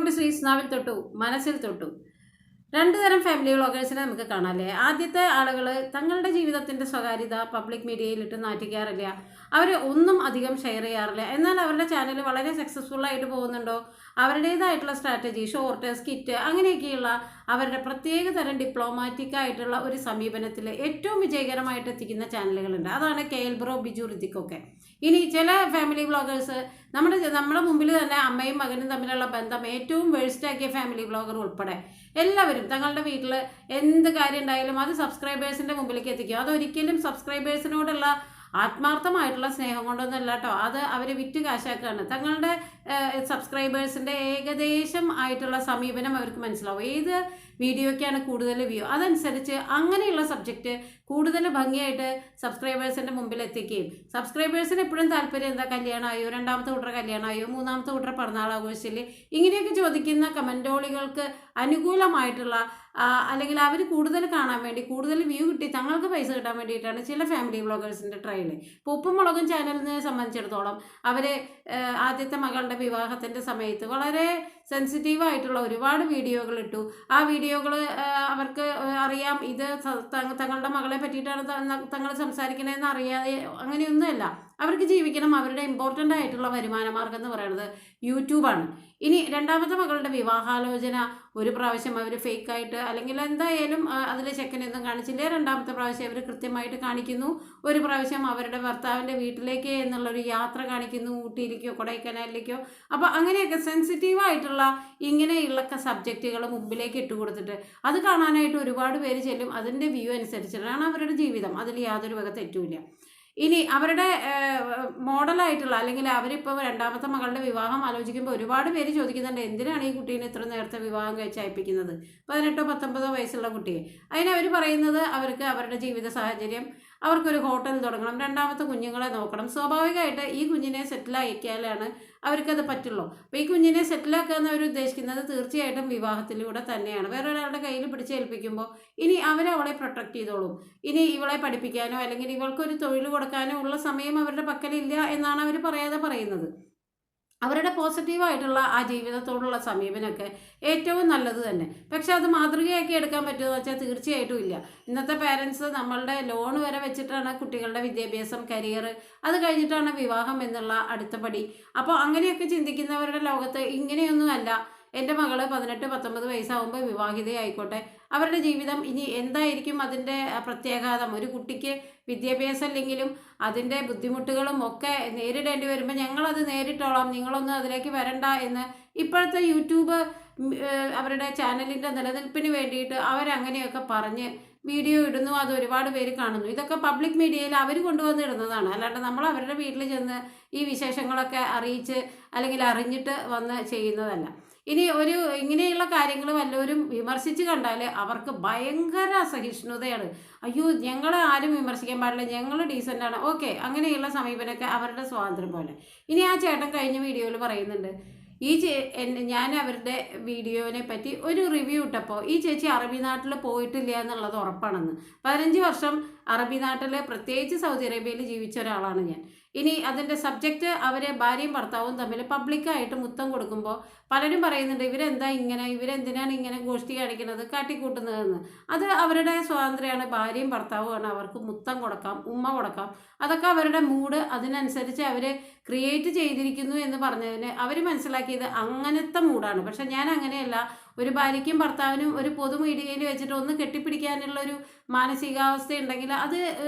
To sweets നാവിൽ തൊട്ടു മനസ്സിൽ തൊട്ടു. രണ്ട് തരം ഫാമിലി വ്ളോഗേഴ്സിനെ നമുക്ക് കാണാമല്ലേ. ആദ്യത്തെ ആളുകൾ തങ്ങളുടെ ജീവിതത്തിൻ്റെ സ്വകാര്യത പബ്ലിക് മീഡിയയിലിട്ട് നാറ്റിക്കാറില്ല. അവർ ഒന്നും അധികം ഷെയർ ചെയ്യാറില്ല. എന്നാൽ അവരുടെ ചാനൽ വളരെ സക്സസ്ഫുള്ളായിട്ട് പോകുന്നുണ്ടോ, അവരുടേതായിട്ടുള്ള സ്ട്രാറ്റജി, ഷോർട്ട്, സ്കിറ്റ്, അങ്ങനെയൊക്കെയുള്ള അവരുടെ പ്രത്യേക തരം ഡിപ്ലോമാറ്റിക് ആയിട്ടുള്ള ഒരു സമീപനത്തിൽ ഏറ്റവും വിജയകരമായിട്ട് എത്തിക്കുന്ന ചാനലുകളുണ്ട്. അതാണ് KL ബ്രോ, ബിജു ഋതിക്കൊക്കെ. ഇനി ചില ഫാമിലി വ്ളോഗേഴ്സ് നമ്മുടെ മുമ്പിൽ തന്നെ അമ്മയും മകനും തമ്മിലുള്ള ബന്ധം ഏറ്റവും വേഴ്സ്റ്റാക്കിയ ഫാമിലി വ്ളോഗർ ഉൾപ്പെടെ എല്ലാവരും തങ്ങളുടെ വീട്ടിൽ എന്ത് കാര്യം ഉണ്ടായാലും അത് സബ്സ്ക്രൈബേഴ്സിൻ്റെ മുമ്പിലേക്ക് എത്തിക്കും. അതൊരിക്കലും സബ്സ്ക്രൈബേഴ്സിനോടുള്ള ആത്മാർത്ഥമായിട്ടുള്ള സ്നേഹം കൊണ്ടൊന്നുമല്ല കേട്ടോ. അത് അവർ വിറ്റ് കാശാക്കുകയാണ്. തങ്ങളുടെ സബ്സ്ക്രൈബേഴ്സിൻ്റെ ഏകദേശം ആയിട്ടുള്ള സമീപനം അവർക്ക് മനസ്സിലാവും. ഏത് വീഡിയോയ്ക്കാണ് കൂടുതൽ വ്യൂ, അതനുസരിച്ച് അങ്ങനെയുള്ള സബ്ജക്റ്റ് കൂടുതൽ ഭംഗിയായിട്ട് സബ്സ്ക്രൈബേഴ്സിൻ്റെ മുമ്പിൽ എത്തിക്കുകയും, സബ്സ്ക്രൈബേഴ്സിന് എപ്പോഴും താല്പര്യം എന്താ, കല്യാണമായോ, രണ്ടാമത്തെ കൂട്ടർ കല്യാണമായോ, മൂന്നാമത്തെ കൂട്ടർ പിറന്നാൾ ആഘോഷിച്ചില്ലേ, ഇങ്ങനെയൊക്കെ ചോദിക്കുന്ന കമൻറ്റോളികൾക്ക് അനുകൂലമായിട്ടുള്ള അല്ലെങ്കിൽ അവർ കൂടുതൽ കാണാൻ വേണ്ടി, കൂടുതൽ വ്യൂ കിട്ടി തങ്ങൾക്ക് പൈസ കിട്ടാൻ വേണ്ടിയിട്ടാണ് ചില ഫാമിലി വ്ളോഗേഴ്സിൻ്റെ ട്രയൽ. ഇപ്പോൾ ഉപ്പും മുളകും ചാനലിനെ സംബന്ധിച്ചിടത്തോളം അവർ ആദ്യത്തെ മകളുടെ വിവാഹത്തിൻ്റെ സമയത്ത് വളരെ സെൻസിറ്റീവായിട്ടുള്ള ഒരുപാട് വീഡിയോകൾ ഇട്ടു. ആ വീഡിയോകൾ അവർക്ക് അറിയാം ഇത് തങ്ങളുടെ മകളെ പറ്റിയിട്ടാണ് തങ്ങൾ സംസാരിക്കണതെന്ന് അറിയാതെ അങ്ങനെയൊന്നുമല്ല. അവർക്ക് ജീവിക്കണം. അവരുടെ ഇമ്പോർട്ടൻ്റ് ആയിട്ടുള്ള വരുമാന മാർഗം എന്ന് പറയുന്നത് യൂട്യൂബാണ്. ഇനി രണ്ടാമത്തെ മകളുടെ വിവാഹാലോചന ഒരു പ്രാവശ്യം അവർ ഫേക്കായിട്ട് അല്ലെങ്കിൽ എന്തായാലും അതിൽ ചെക്കനൊന്നും കാണിച്ചില്ല. രണ്ടാമത്തെ പ്രാവശ്യം അവർ കൃത്യമായിട്ട് കാണിക്കുന്നു. ഒരു പ്രാവശ്യം അവരുടെ ഭർത്താവിൻ്റെ വീട്ടിലേക്ക് എന്നുള്ളൊരു യാത്ര കാണിക്കുന്നു, ഊട്ടിയിലേക്കോ കൊടൈക്കനാലിലേക്കോ. അപ്പോൾ അങ്ങനെയൊക്കെ സെൻസിറ്റീവായിട്ടുള്ള ഇങ്ങനെയുള്ള സബ്ജക്റ്റുകൾ മുമ്പിലേക്ക് ഇട്ട് കൊടുത്തിട്ട് അത് കാണാനായിട്ട് ഒരുപാട് പേര് ചെല്ലും. അതിൻ്റെ വ്യൂ അനുസരിച്ചിട്ടാണ് അവരുടെ ജീവിതം. അതിൽ യാതൊരു വക തെറ്റുമില്ല. ഇനി അവരുടെ മോഡലായിട്ടുള്ള അല്ലെങ്കിൽ അവരിപ്പോൾ രണ്ടാമത്തെ മകളുടെ വിവാഹം ആലോചിക്കുമ്പോൾ ഒരുപാട് പേര് ചോദിക്കുന്നുണ്ട്, എന്തിനാണ് ഈ കുട്ടീനെ ഇത്ര നേരത്തെ വിവാഹം കഴിച്ച് അയപ്പിക്കുന്നത്, 18-19 വയസ്സുള്ള കുട്ടിയെ. അതിനവർ പറയുന്നത് അവർക്ക് അവരുടെ ജീവിത സാഹചര്യം, അവർക്കൊരു ഹോട്ടൽ തുടങ്ങണം, രണ്ടാമത്തെ കുഞ്ഞുങ്ങളെ നോക്കണം, സ്വാഭാവികമായിട്ട് ഈ കുഞ്ഞിനെ സെറ്റിലാക്കിയാലാണ് അവർക്കത് പറ്റുള്ളൂ. അപ്പോൾ ഈ കുഞ്ഞിനെ സെറ്റിലാക്കുക എന്നവർ ഉദ്ദേശിക്കുന്നത് തീർച്ചയായിട്ടും വിവാഹത്തിലൂടെ തന്നെയാണ്. വേറെ ഒരാളുടെ കയ്യിൽ പിടിച്ചേൽപ്പിക്കുമ്പോൾ ഇനി അവരവളെ പ്രൊട്ടക്റ്റ് ചെയ്തോളും. ഇനി ഇവളെ പഠിപ്പിക്കാനോ അല്ലെങ്കിൽ ഇവൾക്കൊരു തൊഴിൽ കൊടുക്കാനോ ഉള്ള സമയം അവരുടെ പക്കലില്ല എന്നാണ് അവർ പറയാതെ പറയുന്നത്. അവരുടെ പോസിറ്റീവായിട്ടുള്ള ആ ജീവിതത്തോടുള്ള സമീപനമൊക്കെ ഏറ്റവും നല്ലത് തന്നെ. പക്ഷെ അത് മാതൃകയാക്കി എടുക്കാൻ പറ്റുമെന്ന് വെച്ചാൽ തീർച്ചയായിട്ടും ഇല്ല. ഇന്നത്തെ പേരൻസ് നമ്മളുടെ ലോൺ വരെ വെച്ചിട്ടാണ് കുട്ടികളുടെ വിദ്യാഭ്യാസം, കരിയർ, അത് കഴിഞ്ഞിട്ടാണ് വിവാഹം എന്നുള്ള അടുത്ത പടി. അപ്പോൾ അങ്ങനെയൊക്കെ ചിന്തിക്കുന്നവരുടെ ലോകത്ത് ഇങ്ങനെയൊന്നുമല്ല. എൻ്റെ മകള് 18-19 വയസ്സാകുമ്പോൾ വിവാഹിതയായിക്കോട്ടെ, അവരുടെ ജീവിതം ഇനി എന്തായിരിക്കും അതിൻ്റെ പ്രത്യാഘാതം. ഒരു കുട്ടിക്ക് വിദ്യാഭ്യാസം ഇല്ലെങ്കിലും അതിൻ്റെ ബുദ്ധിമുട്ടുകളും ഒക്കെ നേരിടേണ്ടി വരുമ്പോൾ ഞങ്ങളത് നേരിട്ടോളാം, നിങ്ങളൊന്നും അതിലേക്ക് വരണ്ട എന്ന് ഇപ്പോഴത്തെ യൂട്യൂബ് അവരുടെ ചാനലിൻ്റെ നിലനിൽപ്പിന് വേണ്ടിയിട്ട് അവരങ്ങനെയൊക്കെ പറഞ്ഞ് വീഡിയോ ഇടുന്നു. അത് ഒരുപാട് പേര് കാണുന്നു. ഇതൊക്കെ പബ്ലിക് മീഡിയയിൽ അവർ കൊണ്ടുവന്ന് ഇടുന്നതാണ്. അല്ലാണ്ട് നമ്മൾ അവരുടെ വീട്ടിൽ ചെന്ന് ഈ വിശേഷങ്ങളൊക്കെ അറിയിച്ച് അല്ലെങ്കിൽ അറിഞ്ഞിട്ട് വന്ന് ചെയ്യുന്നതല്ല. ഇനി ഇങ്ങനെയുള്ള കാര്യങ്ങൾ വല്ലവരും വിമർശിച്ച് കണ്ടാൽ അവർക്ക് ഭയങ്കര അസഹിഷ്ണുതയാണ്. അയ്യോ, ഞങ്ങളെ ആരും വിമർശിക്കാൻ പാടില്ല, ഞങ്ങൾ ഡീസൻ്റാണ്, ഓക്കെ, അങ്ങനെയുള്ള സമീപനമൊക്കെ അവരുടെ സ്വാതന്ത്ര്യം പോലെ. ഇനി ആ ചേട്ടൻ കഴിഞ്ഞ വീഡിയോയിൽ പറയുന്നുണ്ട്, ഞാൻ അവരുടെ വീഡിയോനെ പറ്റി ഒരു റിവ്യൂ ഇട്ടപ്പോൾ ഈ ചേച്ചി അറബി നാട്ടിൽ പോയിട്ടില്ല എന്നുള്ളത് ഉറപ്പാണെന്ന്. 15 വർഷം അറബി നാട്ടിൽ, പ്രത്യേകിച്ച് സൗദി അറേബ്യയിൽ ജീവിച്ച ഒരാളാണ് ഞാൻ. ഇനി അതിൻ്റെ സബ്ജക്റ്റ് അവരെ ഭാര്യയും ഭർത്താവും തമ്മിൽ പബ്ലിക്കായിട്ട് മുത്തം കൊടുക്കുമ്പോൾ പലരും പറയുന്നുണ്ട്, ഇവരെന്തിനാണ് ഇങ്ങനെ ഗോഷ്ടി കാണിക്കുന്നത്, കാട്ടിക്കൂട്ടുന്നതെന്ന്. അത് അവരുടെ സ്വാതന്ത്ര്യമാണ്. ഭാര്യയും ഭർത്താവുമാണ്, അവർക്ക് മുത്തം കൊടുക്കാം, ഉമ്മ കൊടുക്കാം, അതൊക്കെ അവരുടെ മൂഡ്, അതിനനുസരിച്ച് അവർ ക്രിയേറ്റ് ചെയ്തിരിക്കുന്നു എന്ന് പറഞ്ഞതിന് അവർ മനസ്സിലാക്കിയത് അങ്ങനത്തെ മൂഡാണ്. പക്ഷെ ഞാൻ അങ്ങനെയല്ല. ഒരു ഭാര്യയ്ക്കും ഭർത്താവിനും ഒരു പൊതു മീഡിയയിൽ വെച്ചിട്ട് ഒന്ന് കെട്ടിപ്പിടിക്കാനുള്ളൊരു മാനസികാവസ്ഥ ഉണ്ടെങ്കിൽ അത്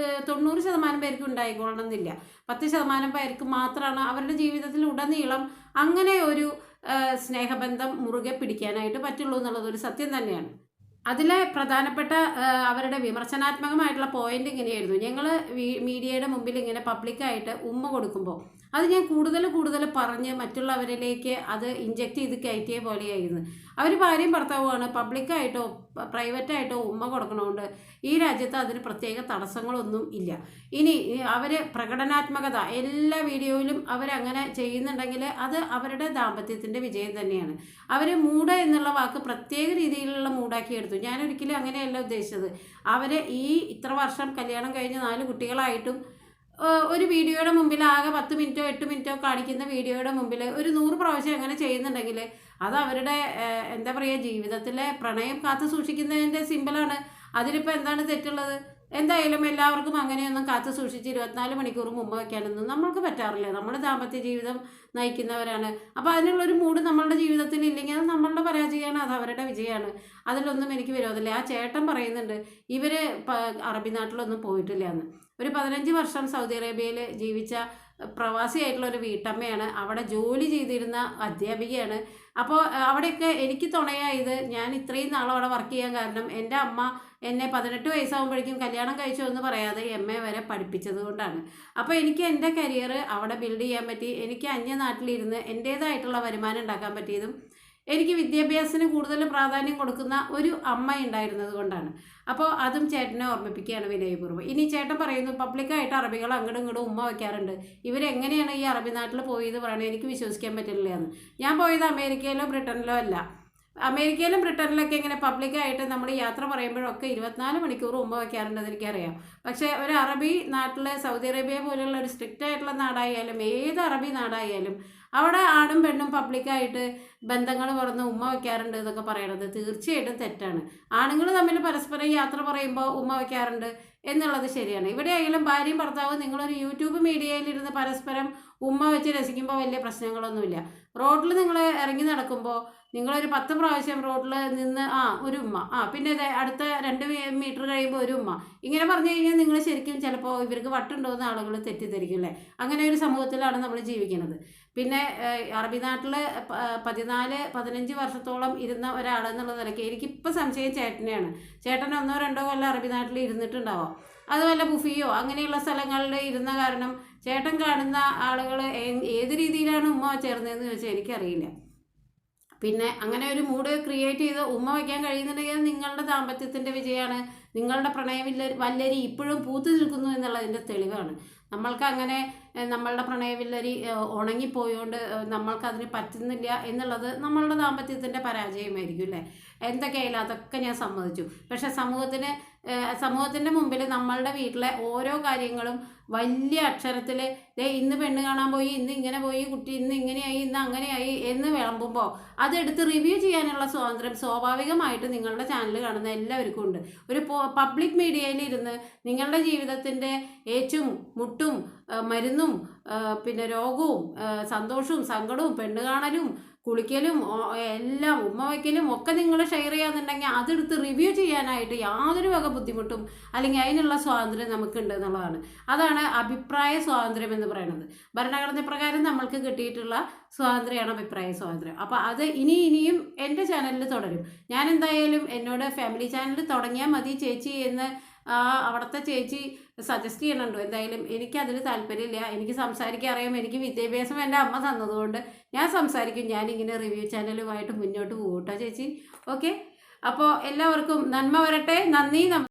90% പേർക്ക് ഉണ്ടായിക്കൊള്ളണം എന്നില്ല. 10% പേർക്ക് മാത്രമാണ് അവരുടെ ജീവിതത്തിൽ ഉടനീളം അങ്ങനെ ഒരു സ്നേഹബന്ധം മുറുകെ പിടിക്കാനായിട്ട് പറ്റുള്ളൂ എന്നുള്ളതൊരു സത്യം തന്നെയാണ്. അതിലെ പ്രധാനപ്പെട്ട അവരുടെ വിമർശനാത്മകമായിട്ടുള്ള പോയിന്റ് ഇങ്ങനെയായിരുന്നു, ഞങ്ങൾ മീഡിയയുടെ മുമ്പിൽ ഇങ്ങനെ പബ്ലിക്കായിട്ട് ഉമ്മ കൊടുക്കുമ്പോൾ അത് ഞാൻ കൂടുതൽ പറഞ്ഞ് മറ്റുള്ളവരിലേക്ക് അത് ഇഞ്ചക്ട് ചെയ്ത് കയറ്റിയ പോലെയായിരുന്നു. അവർ ഭാര്യയും ഭർത്താവുമാണ്, പബ്ലിക്കായിട്ടോ പ്രൈവറ്റായിട്ടോ ഉമ്മ കൊടുക്കണമുണ്ട്. ഈ രാജ്യത്ത് അതിന് പ്രത്യേക തടസ്സങ്ങളൊന്നും ഇല്ല. ഇനി അവർ പ്രകടനാത്മകത എല്ലാ വീഡിയോയിലും അവരങ്ങനെ ചെയ്യുന്നുണ്ടെങ്കിൽ അത് അവരുടെ ദാമ്പത്യത്തിൻ്റെ വിജയം തന്നെയാണ്. അവർ മൂഡ് എന്നുള്ള വാക്ക് പ്രത്യേക രീതിയിലുള്ള മൂഡാക്കി എടുത്തു. ഞാനൊരിക്കലും അങ്ങനെയല്ല ഉദ്ദേശിച്ചത്. അവർ ഇത്ര വർഷം കല്യാണം കഴിഞ്ഞ് 4 കുട്ടികളായിട്ടും ഒരു വീഡിയോയുടെ മുമ്പിൽ ആകെ 10 മിനിറ്റോ 8 മിനിറ്റോ കാണിക്കുന്ന വീഡിയോയുടെ മുമ്പിൽ ഒരു 100 പ്രാവശ്യം അങ്ങനെ ചെയ്യുന്നുണ്ടെങ്കിൽ അത് അവരുടെ എന്താ പറയുക, ജീവിതത്തിലെ പ്രണയം കാത്തു സൂക്ഷിക്കുന്നതിൻ്റെ സിമ്പിളാണ്. അതിലിപ്പോൾ എന്താണ് തെറ്റുള്ളത്? എന്തായാലും എല്ലാവർക്കും അങ്ങനെയൊന്നും കാത്തു സൂക്ഷിച്ച് 24 മണിക്കൂർ മുമ്പ് വയ്ക്കാനൊന്നും നമ്മൾക്ക് പറ്റാറില്ല. നമ്മൾ ദാമ്പത്യ ജീവിതം നയിക്കുന്നവരാണ്. അപ്പോൾ അതിനുള്ളൊരു മൂഡ് നമ്മളുടെ ജീവിതത്തിൽ ഇല്ലെങ്കിൽ അത് നമ്മളുടെ പരാജയമാണ്, അത് അവരുടെ വിജയമാണ്. അതിലൊന്നും എനിക്ക് വിരോധമില്ല. ആ ചേട്ടൻ പറയുന്നുണ്ട് ഇവർ അറബി നാട്ടിലൊന്നും പോയിട്ടില്ല എന്ന്. ഒരു 15 വർഷം സൗദി അറേബ്യയിൽ ജീവിച്ച പ്രവാസിയായിട്ടുള്ള ഒരു വീട്ടമ്മയാണ്. അവിടെ ജോലി ചെയ്തിരുന്ന അധ്യാപികയാണ്. അപ്പോൾ അവിടെയൊക്കെ എനിക്ക് തുണയായത്, ഞാൻ ഇത്രയും നാളും അവിടെ വർക്ക് ചെയ്യാൻ കാരണം എൻ്റെ അമ്മ എന്നെ 18 വയസ്സാകുമ്പോഴേക്കും കല്യാണം കഴിച്ചു എന്ന് പറയാതെ MA വരെ പഠിപ്പിച്ചത് കൊണ്ടാണ്. അപ്പോൾ എനിക്ക് എൻ്റെ കരിയർ അവിടെ ബിൽഡ് ചെയ്യാൻ പറ്റി. എനിക്ക് അന്യനാട്ടിലിരുന്ന് എൻ്റേതായിട്ടുള്ള വരുമാനം ഉണ്ടാക്കാൻ പറ്റിയതും എനിക്ക് വിദ്യാഭ്യാസത്തിന് കൂടുതൽ പ്രാധാന്യം കൊടുക്കുന്ന ഒരു അമ്മ ഉണ്ടായിരുന്നത് കൊണ്ടാണ്. അപ്പോൾ അതും ചേട്ടനെ ഓർമ്മിപ്പിക്കുകയാണ് വിനയപൂർവ്വം. ഇനി ചേട്ടൻ പറയുന്നു പബ്ലിക്കായിട്ട് അറബികൾ അങ്ങോട്ടും ഇങ്ങോട്ടും ഉമ്മ വയ്ക്കാറുണ്ട്, ഇവരെങ്ങനെയാണ് ഈ അറബി നാട്ടിൽ പോയത് പറയണത്, എനിക്ക് വിശ്വസിക്കാൻ പറ്റില്ല എന്ന്. ഞാൻ പോയത് അമേരിക്കയിലോ ബ്രിട്ടനിലോ അല്ല. അമേരിക്കയിലും ബ്രിട്ടനിലൊക്കെ ഇങ്ങനെ പബ്ലിക്കായിട്ട് നമ്മൾ യാത്ര പറയുമ്പോഴൊക്കെ 24 മണിക്കൂർ ഉമ്മ വയ്ക്കാറുണ്ടെന്ന് എനിക്കറിയാം. പക്ഷേ ഒരു അറബി നാട്ടിൽ, സൗദി അറേബ്യ പോലുള്ള ഒരു സ്ട്രിക്റ്റ് ആയിട്ടുള്ള നാടായാലും ഏത് അറബി നാടായാലും അവിടെ ആണും പെണ്ണും പബ്ലിക്കായിട്ട് ബന്ധങ്ങൾ പറഞ്ഞ് ഉമ്മ വയ്ക്കാറുണ്ട് എന്നൊക്കെ പറയണത് തീർച്ചയായിട്ടും തെറ്റാണ്. ആണുങ്ങൾ തമ്മിൽ പരസ്പരം യാത്ര പറയുമ്പോൾ ഉമ്മ വയ്ക്കാറുണ്ട് എന്നുള്ളത് ശരിയാണ്. ഇവിടെ ആയാലും ഭാര്യയും ഭർത്താവും നിങ്ങളൊരു യൂട്യൂബ് മീഡിയയിലിരുന്ന് പരസ്പരം ഉമ്മ വെച്ച് രസിക്കുമ്പോൾ വലിയ പ്രശ്നങ്ങളൊന്നുമില്ല. റോഡിൽ നിങ്ങൾ ഇറങ്ങി നടക്കുമ്പോൾ നിങ്ങളൊരു 10 പ്രാവശ്യം റോഡിൽ നിന്ന് ഒരു ഉമ്മ, പിന്നെ അടുത്ത 2 മീറ്റർ കഴിയുമ്പോൾ ഒരു ഉമ്മ, ഇങ്ങനെ പറഞ്ഞു കഴിഞ്ഞാൽ നിങ്ങൾ ശരിക്കും ചിലപ്പോൾ ഇവർക്ക് വട്ടുണ്ടോയെന്ന് ആളുകൾ തെറ്റിദ്ധരിക്കും അല്ലേ. അങ്ങനെ ഒരു സമൂഹത്തിലാണ് നമ്മൾ ജീവിക്കുന്നത്. പിന്നെ അറബി നാട്ടിൽ 14-15 വർഷത്തോളം ഇരുന്ന ഒരാളെന്നുള്ള നിലയ്ക്ക് എനിക്കിപ്പോൾ സംശയം ചേട്ടനെയാണ്. ചേട്ടൻ 1-2 കൊല്ലം അറബി നാട്ടിൽ ഇരുന്നിട്ടുണ്ടാവാം. അതുപോലെ ബുഫിയോ അങ്ങനെയുള്ള സ്ഥലങ്ങളിൽ ഇരുന്ന കാരണം ചേട്ടൻ കാണുന്ന ആളുകൾ ഏത് രീതിയിലാണ് ഉമ്മ ചേർന്നതെന്ന് ചോദിച്ചാൽ എനിക്കറിയില്ല. പിന്നെ അങ്ങനെ ഒരു മൂഡ് ക്രിയേറ്റ് ചെയ്ത് ഉമ്മ വയ്ക്കാൻ കഴിയുന്നുണ്ടെങ്കിൽ നിങ്ങളുടെ ദാമ്പത്യത്തിൻ്റെ വിജയമാണ്. നിങ്ങളുടെ വല്ലരി ഇപ്പോഴും പൂത്തു നിൽക്കുന്നു എന്നുള്ളതിൻ്റെ തെളിവാണ്. നമ്മൾക്ക് അങ്ങനെ നമ്മളുടെ പ്രണയവില്ലരി ഉണങ്ങിപ്പോയോണ്ട് നമ്മൾക്കതിന് പറ്റുന്നില്ല എന്നുള്ളത് നമ്മളുടെ ദാമ്പത്യത്തിൻ്റെ പരാജയമായിരിക്കും അല്ലേ. എന്തൊക്കെയായാലും അതൊക്കെ ഞാൻ സമ്മതിച്ചു. പക്ഷേ സമൂഹത്തിൻ്റെ മുമ്പിൽ നമ്മളുടെ വീട്ടിലെ ഓരോ കാര്യങ്ങളും വലിയ അക്ഷരത്തിൽ ഇന്ന് പെണ്ണ് കാണാൻ പോയി, ഇന്ന് ഇങ്ങനെ പോയി, കുട്ടി ഇന്ന് ഇങ്ങനെയായി, ഇന്ന് അങ്ങനെയായി എന്ന് വിളമ്പുമ്പോൾ അതെടുത്ത് റിവ്യൂ ചെയ്യാനുള്ള സ്വാതന്ത്ര്യം സ്വാഭാവികമായിട്ട് നിങ്ങളുടെ ചാനൽ കാണുന്ന എല്ലാവർക്കും ഉണ്ട്. ഒരു പബ്ലിക് മീഡിയയിൽ ഇരുന്ന് നിങ്ങളുടെ ജീവിതത്തിൻ്റെ ഏച്ചും മുട്ടും മരുന്നും പിന്നെ രോഗവും സന്തോഷവും സങ്കടവും പെണ്ണ് കാണലും കുളിക്കലും എല്ലാം ഉമ്മ വയ്ക്കലും ഒക്കെ നിങ്ങൾ ഷെയർ ചെയ്യാന്നുണ്ടെങ്കിൽ അതെടുത്ത് റിവ്യൂ ചെയ്യാനായിട്ട് യാതൊരു വക ബുദ്ധിമുട്ടും അല്ലെങ്കിൽ അതിനുള്ള സ്വാതന്ത്ര്യം നമുക്കുണ്ട് എന്നുള്ളതാണ്. അതാണ് അഭിപ്രായ സ്വാതന്ത്ര്യം എന്ന് പറയുന്നത്. ഭരണഘടന പ്രകാരം നമ്മൾക്ക് കിട്ടിയിട്ടുള്ള സ്വാതന്ത്ര്യമാണ് അഭിപ്രായ സ്വാതന്ത്ര്യം. അപ്പോൾ അത് ഇനിയും എൻ്റെ ചാനലിൽ തുടരും. ഞാൻ എന്തായാലും എന്നോട് ഫാമിലി ചാനൽ തുടങ്ങിയാൽ മതി ചേച്ചി എന്ന് അവിടുത്തെ ചേച്ചി സജസ്റ്റ് ചെയ്യണുണ്ടോ. എന്തായാലും എനിക്കതിൽ താല്പര്യമില്ല. എനിക്ക് സംസാരിക്കാൻ അറിയാം. എനിക്ക് വിദ്യാഭ്യാസം എൻ്റെ അമ്മ തന്നതുകൊണ്ട് ഞാൻ സംസാരിക്കും. ഞാനിങ്ങനെ റിവ്യൂ ചാനലുമായിട്ട് മുന്നോട്ട് പോകും കേട്ടോ ചേച്ചി. ഓക്കെ, അപ്പോൾ എല്ലാവർക്കും നന്മ വരട്ടെ. നന്ദി.